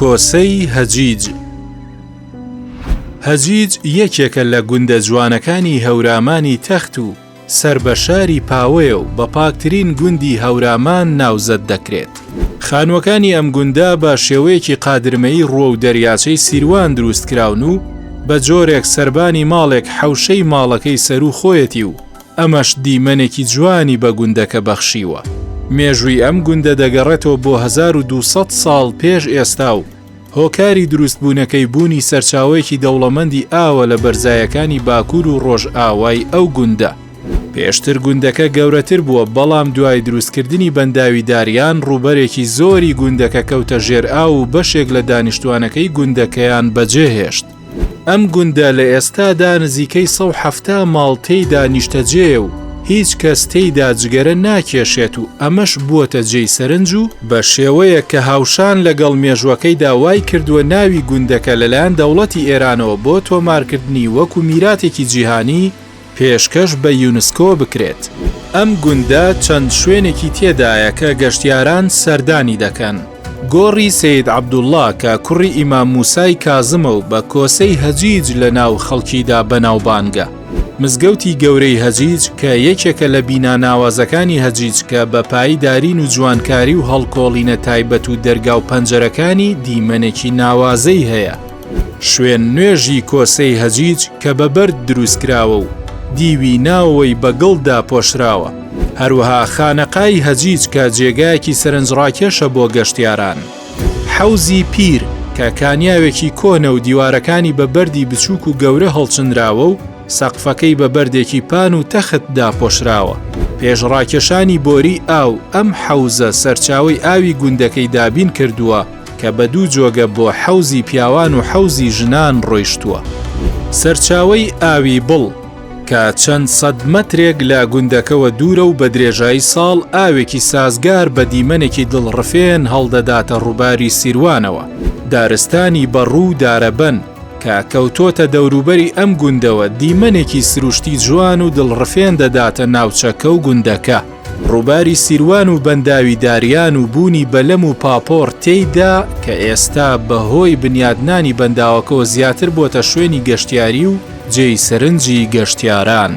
کۆسەی هەجیج. هەجیج یەکێکە لە گوندە جوانەکانی هەورامانی تەخت و سەر بە شاری پاوەیە و بە پاکترین گوندی هەورامان ناوزەت دەکرێت. خانووەکانی ئەم گوندە بە شێوەیەکی قادرمەیی ڕووە و دەریاچەی سیروان دروست کراون و بە جۆرێک سەربانی ماڵێک حەوشەی ماڵەکەی سەر و خۆیەتی و ئەمەش دیمەنێکی جوانی بە گوندەکە بەخشیوە. مێژووی ئەم گوندە دەگەڕێتەوە بۆ 1200 ساڵ پێش ئێستا و هۆکاری دروستبوونەکەی بوونی سەرچاوەیەکی دەوڵەمەندی ئاوە لە بەرزایەکانی باکوور و ڕۆژ ئاوای ئەو گوندە. پێشتر گوندەکە گەورەتر بووە، بەڵام دوای دروستکردنی بەنداوی داریان ڕووبەرێکی زۆری گوندەکە کەوتە ژێر ئاو و بەشێک لە دانیشتوانەکەی گوندەکەیان بەجێهێشت. ئەم گوندە لە ئێستادا نزیکەی 170 ماڵ تێیدا نیشتەجێ و هیچ کەس تێیدا جگەرە ناکێشێت و ئەمەش بووەتە جێی سەرنج و بە شێوەیە کە هاوشان لەگەڵ مێژوەکەیدا وای کردووە ناوی گوندەکە لەلایەن دەوڵەتی ئێرانەوە بۆ تۆمارکردنی وەکو میراتێکی جیهانی پێشکەش بە یونسکۆ بکرێت. ئەم گوندە چەند شوێنێکی تێدایە کە گەشتیاران سەردانی دەکەن. گۆڕی سید عەبدوڵڵا کە کوڕی ئیمام موسای کازمە و بە کۆسەی هەجیج لە ناو خەڵکیدا بەناوبانگە. مزگەوتی گەورەی هەجیج کە یەکێکە لە بینا ناوازەکانی هەجیج کە بە پایدارین و جوانکاری و هەڵکۆڵینە تایبەت و دەرگا و پەنجەرەکانی دیمەنێکی ناوازەی هەیە. شوێن نوێژی کۆسەی هەجیج کە بە بەرد دروستکراوە و دیوی ناوەوەی بەگڵدا پۆشراوە. هەروەها خانەقای هەجیج کە جێگایەکی سەرنجڕاکێشە بۆ گەشتیاران. حەوزی پیر کە کانیاوێکی کۆنە و دیوارەکانی بە بەردی بچووک و گەورە هەڵچنراوە و سەقفەکەی بە بەردێکی پان و تەختدا پۆشراوە. پێشڕاکێشانی بۆری ئاو ئەم حەوزە سەرچاوی ئاوی گوندەکەی دابین کردووە کە بە دوو جۆگە بۆ حەوزی پیاوان و حەوزی ژنان ڕۆیشتووە. سەرچاوی ئاوی بڵ کە چەند سەد مەترێک لە گوندەکەوە دوورە و بە درێژایی ساڵ ئاوێکی سازگار بە دیمەنێکی دڵڕفێن هەڵدەداتە ڕووباری سیروانەوە. دارستانی بەڕوو دارەبەن کە کەوتۆتە دەوروبەری ئەم گوندەوە دیمەنێکی سروشتی جوان و دڵڕفێن دەداتە ناوچەکە و گوندەکە. ڕووباری سیروان و بەنداوی داریان و بوونی بەلەم و پاپۆر تێیدا کە ئێستا بەهۆی بنیادنانی بەنداوەکەەوە زیاتر بۆتە شوێنی گەشتیاری و جێی سەرنجی گەشتیاران.